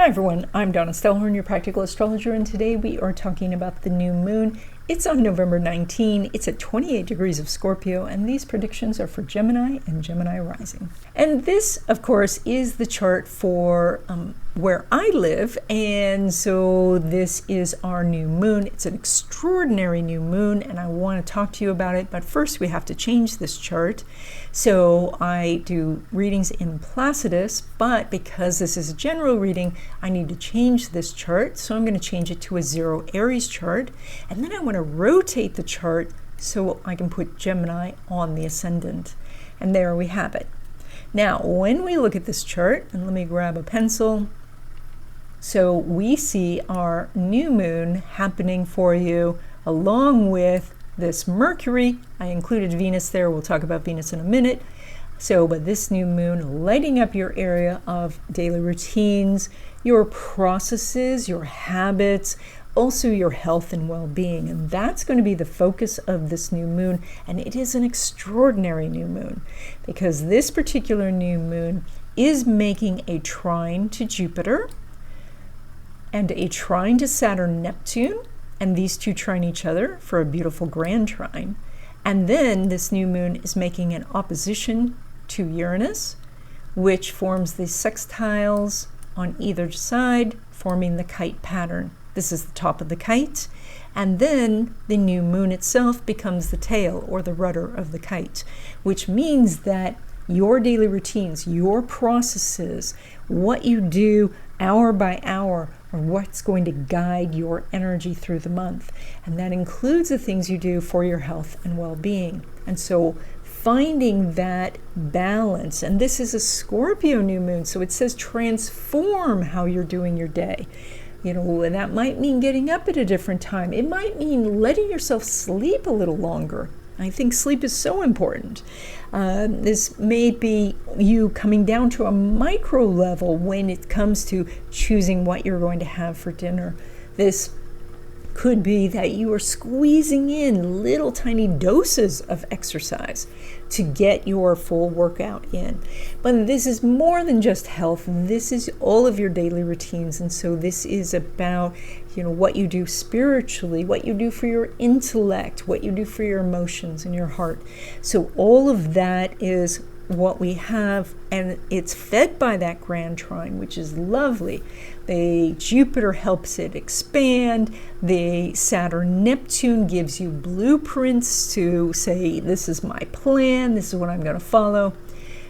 Hi everyone, I'm Donna Stellhorn, your practical astrologer, and today we are talking about the new moon. It's on November 19. It's at 28 degrees of Scorpio, and these predictions are for Gemini and Gemini rising. And this, of course, is the chart for where I live, and so this is our new moon. It's an extraordinary new moon, and I want to talk to you about it, but first we have to change this chart. So I do readings in Placidus, but because this is a general reading, I need to change this chart. So I'm going to change it to a 0 Aries chart, and then I want to rotate the chart so I can put Gemini on the ascendant. And there we have it. Now, when we look at this chart, and let me grab a pencil, so we see our new moon happening for you along with this Mercury. I included Venus there. We'll talk about Venus in a minute. So, but this new moon lighting up your area of daily routines, your processes, your habits, also your health and well-being. And that's going to be the focus of this new moon. And it is an extraordinary new moon because this particular new moon is making a trine to Jupiter and a trine to Saturn-Neptune. And these two trine each other for a beautiful grand trine. And then this new moon is making an opposition to Uranus, which forms the sextiles on either side, forming the kite pattern. This is the top of the kite. And then the new moon itself becomes the tail or the rudder of the kite, which means that your daily routines, your processes, what you do hour by hour, or what's going to guide your energy through the month. And that includes the things you do for your health and well-being. And so finding that balance, and this is a Scorpio new moon, so it says transform how you're doing your day. You know, and that might mean getting up at a different time. It might mean letting yourself sleep a little longer. I think sleep is so important. This may be you coming down to a micro level when it comes to choosing what you're going to have for dinner. This could be that you are squeezing in little tiny doses of exercise to get your full workout in. But this is more than just health. This is all of your daily routines. And so this is about, you know, what you do spiritually, what you do for your intellect, what you do for your emotions and your heart. So all of that is what we have, and it's fed by that grand trine, which is lovely. The Jupiter helps it expand. The Saturn-Neptune gives you blueprints to say, this is my plan, this is what I'm going to follow.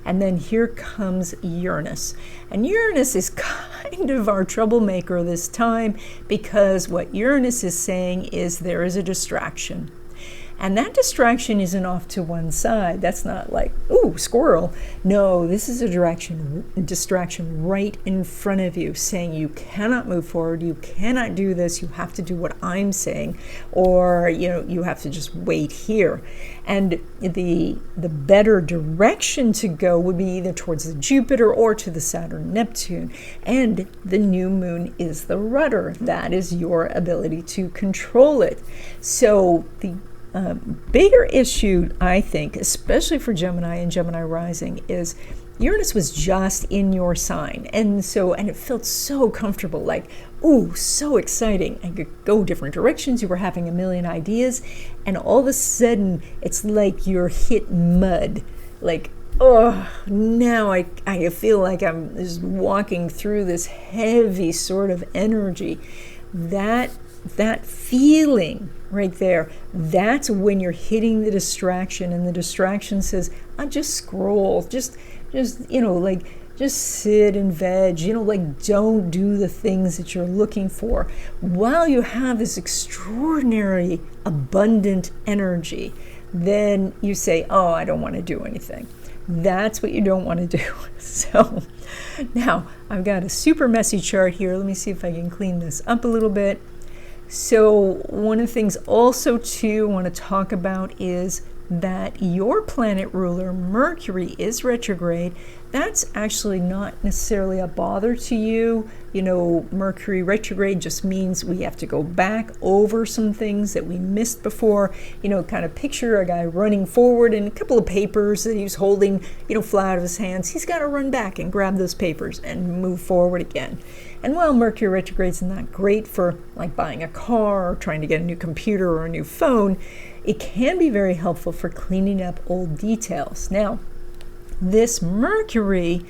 And then here comes Uranus. And Uranus is kind of our troublemaker this time, because what Uranus is saying is there is a distraction. And that distraction isn't off to one side. That's not like, ooh, squirrel. No, this is a distraction right in front of you, saying you cannot move forward, you cannot do this, you have to do what I'm saying, or you have to just wait here. And the better direction to go would be either towards the Jupiter or to the Saturn-Neptune. And the new moon is the rudder. That is your ability to control it. So the bigger issue, I think, especially for Gemini and Gemini rising, is Uranus was just in your sign. And it felt so comfortable, like, ooh, so exciting. I could go different directions. You were having a million ideas. And all of a sudden, it's like you're hit mud. Like, oh, now I feel like I'm just walking through this heavy sort of energy. That feeling right there, that's when you're hitting the distraction, and the distraction says, I just scroll, just sit and veg, don't do the things that you're looking for, while you have this extraordinary abundant energy. Then you say, oh, I don't want to do anything. That's what you don't want to do. So now I've got a super messy chart here. Let me see if I can clean this up a little bit. So one of the things also too I want to talk about is that your planet ruler, Mercury, is retrograde. That's actually not necessarily a bother to you. You know, Mercury retrograde just means we have to go back over some things that we missed before. You know, kind of picture a guy running forward and a couple of papers that he was holding, you know, fly out of his hands. He's got to run back and grab those papers and move forward again. And while Mercury retrograde is not great for like buying a car or trying to get a new computer or a new phone, it can be very helpful for cleaning up old details. Now, this Mercury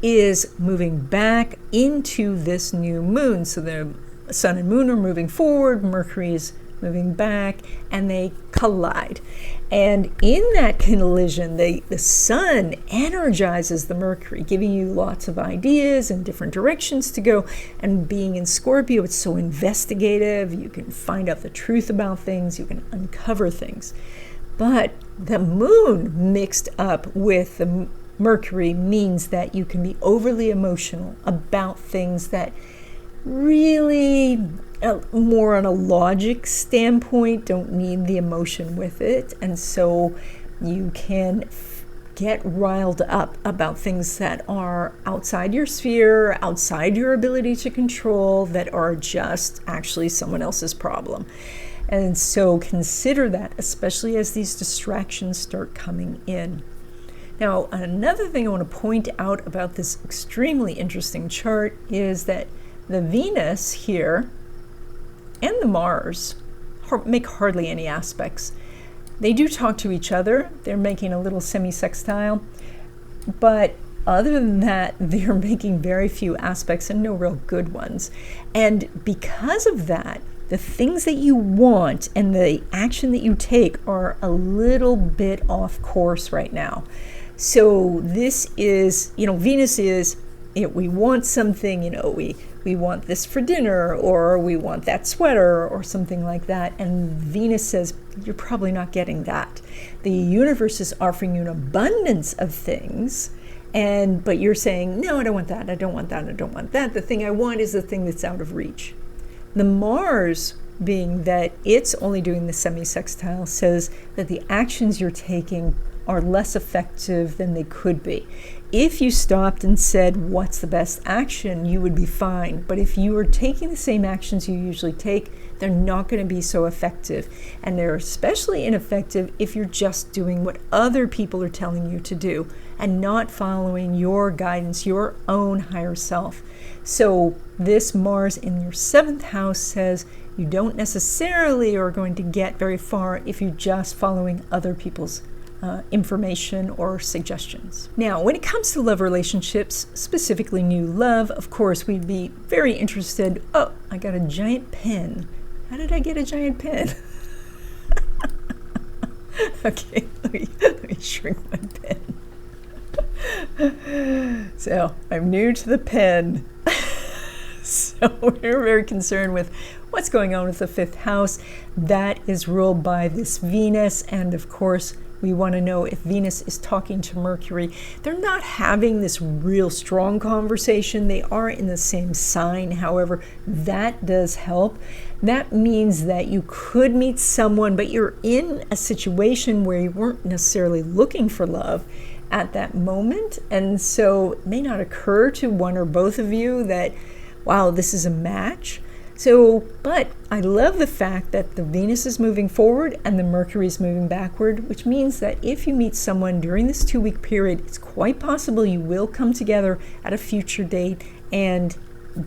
is moving back into this new moon. So the sun and moon are moving forward, Mercury is moving back, and they collide. And in that collision, the sun energizes the Mercury, giving you lots of ideas and different directions to go. And being in Scorpio, it's so investigative. You can find out the truth about things. You can uncover things. But the moon mixed up with the Mercury means that you can be overly emotional about things that really, more on a logic standpoint, don't need the emotion with it. And so you can get riled up about things that are outside your sphere, outside your ability to control, that are just actually someone else's problem. And so consider that, especially as these distractions start coming in. Now, another thing I want to point out about this extremely interesting chart is that the Venus here and the Mars make hardly any aspects. They do talk to each other. They're making a little semi-sextile. But other than that, they're making very few aspects and no real good ones. And because of that, the things that you want and the action that you take are a little bit off course right now. So this is, Venus is, we want something, we want this for dinner, or we want that sweater or something like that. And Venus says, you're probably not getting that. The universe is offering you an abundance of things. But you're saying, no, I don't want that. I don't want that. I don't want that. The thing I want is the thing that's out of reach. The Mars, being that it's only doing the semi-sextile, says that the actions you're taking are less effective than they could be. If you stopped and said, what's the best action, you would be fine. But if you are taking the same actions you usually take, they're not going to be so effective. And they're especially ineffective if you're just doing what other people are telling you to do and not following your guidance, your own higher self. So this Mars in your 7th house says you don't necessarily are going to get very far if you're just following other people's information or suggestions. Now, when it comes to love relationships, specifically new love, of course, we'd be very interested. Oh, I got a giant pen. How did I get a giant pen? Okay, let me shrink my pen. So I'm new to the pen. So we're very concerned with what's going on with the 5th house. That is ruled by this Venus, and of course, we want to know if Venus is talking to Mercury. They're not having this real strong conversation. They are in the same sign. However, that does help. That means that you could meet someone, but you're in a situation where you weren't necessarily looking for love at that moment. And so it may not occur to one or both of you that, wow, this is a match. But I love the fact that the Venus is moving forward and the Mercury is moving backward, which means that if you meet someone during this 2-week period, it's quite possible you will come together at a future date and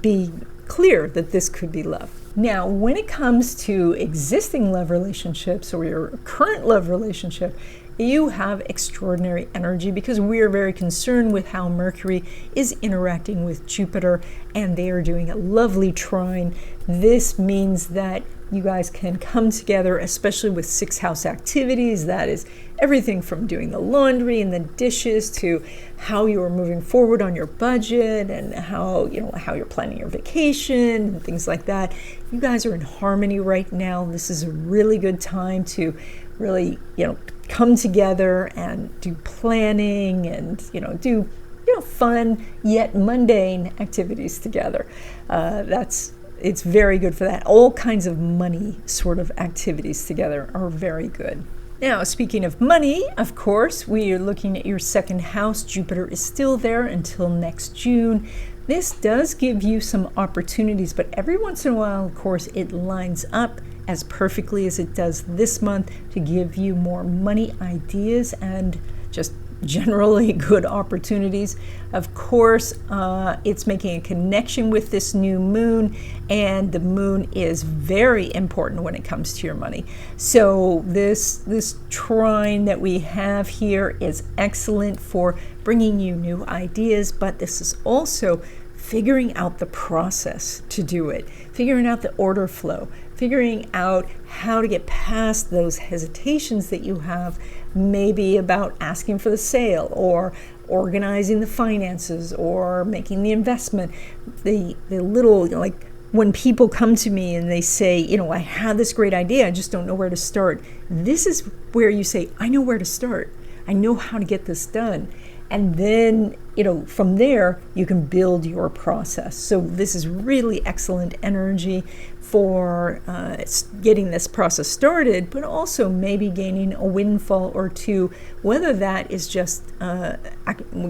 be clear that this could be love. Now, when it comes to existing love relationships or your current love relationship, you have extraordinary energy because we are very concerned with how Mercury is interacting with Jupiter, and they are doing a lovely trine. This means that you guys can come together, especially with 6th house activities. That is everything from doing the laundry and the dishes to how you are moving forward on your budget and how you're planning your vacation and things like that. You guys are in harmony right now. This is a really good time to really, come together and do planning and, do fun yet mundane activities together. It's very good for that. All kinds of money sort of activities together are very good. Now, speaking of money, of course, we are looking at your second house. Jupiter is still there until next June. This does give you some opportunities, but every once in a while, of course, it lines up as perfectly as it does this month to give you more money ideas and just generally good opportunities. Of course, it's making a connection with this new moon, and the moon is very important when it comes to your money. So this trine that we have here is excellent for bringing you new ideas, but this is also figuring out the process to do it, figuring out the order flow, figuring out how to get past those hesitations that you have, maybe about asking for the sale or organizing the finances or making the investment. The little, like when people come to me and they say, I have this great idea, I just don't know where to start. This is where you say, I know where to start. I know how to get this done. And then, from there, you can build your process. So this is really excellent energy for getting this process started, but also maybe gaining a windfall or two, whether that is just,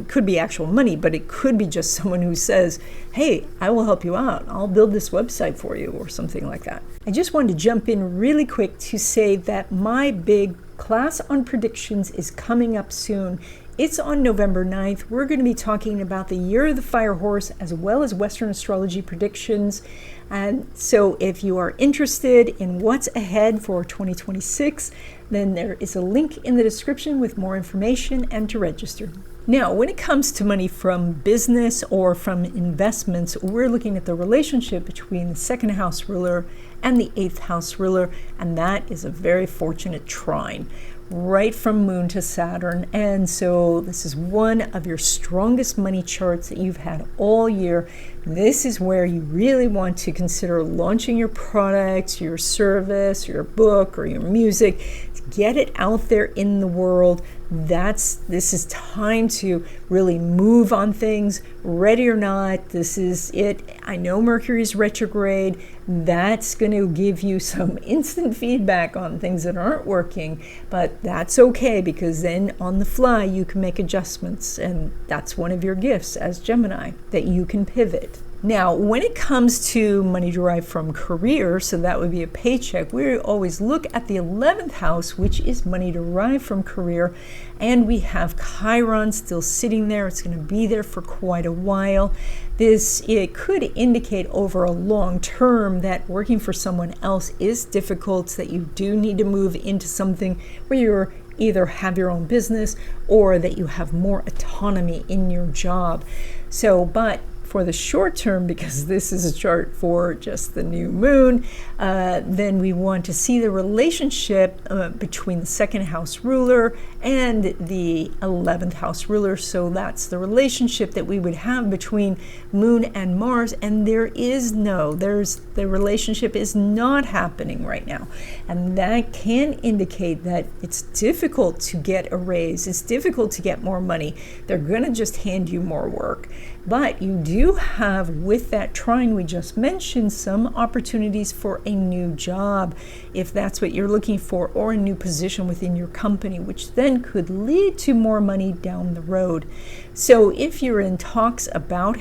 could be actual money, but it could be just someone who says, hey, I will help you out. I'll build this website for you or something like that. I just wanted to jump in really quick to say that my big class on predictions is coming up soon. It's on November 9th. We're going to be talking about the year of the fire horse as well as Western astrology predictions. And so if you are interested in what's ahead for 2026, then there is a link in the description with more information and to register. Now, when it comes to money from business or from investments, we're looking at the relationship between the second house ruler and the eighth house ruler, and that is a very fortunate trine right from Moon to Saturn. And so this is one of your strongest money charts that you've had all year. This is where you really want to consider launching your products, your service, your book, or your music. Get it out there in the world. This is time to really move on things, ready or not. This is it. I know Mercury's retrograde. That's going to give you some instant feedback on things that aren't working, but that's okay, because then on the fly you can make adjustments, and that's one of your gifts as Gemini, that you can pivot. Now, when it comes to money derived from career, so that would be a paycheck, we always look at the 11th house, which is money derived from career, and we have Chiron still sitting there. It's going to be there for quite a while. It could indicate over a long term that working for someone else is difficult, that you do need to move into something where you're either have your own business or that you have more autonomy in your job. But for the short term, because this is a chart for just the new moon, then we want to see the relationship between the second house ruler and the 11th house ruler. So that's the relationship that we would have between Moon and Mars, and the relationship is not happening right now. And that can indicate that it's difficult to get a raise, it's difficult to get more money. They're going to just hand you more work. But you do have, with that trine we just mentioned, some opportunities for a new job, if that's what you're looking for, or a new position within your company, which then could lead to more money down the road. So if you're in talks about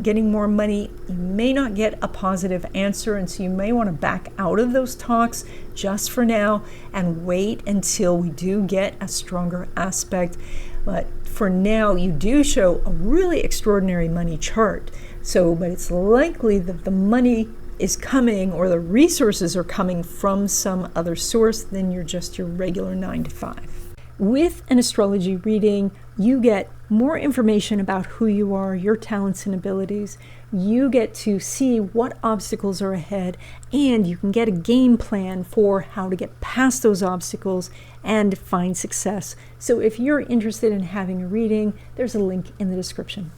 getting more money, you may not get a positive answer, and so you may want to back out of those talks just for now and wait until we do get a stronger aspect. But for now, you do show a really extraordinary money chart. But it's likely that the money is coming, or the resources are coming from some other source than your regular 9 to 5. With an astrology reading, you get more information about who you are, your talents and abilities. You get to see what obstacles are ahead, and you can get a game plan for how to get past those obstacles and find success. So if you're interested in having a reading, there's a link in the description.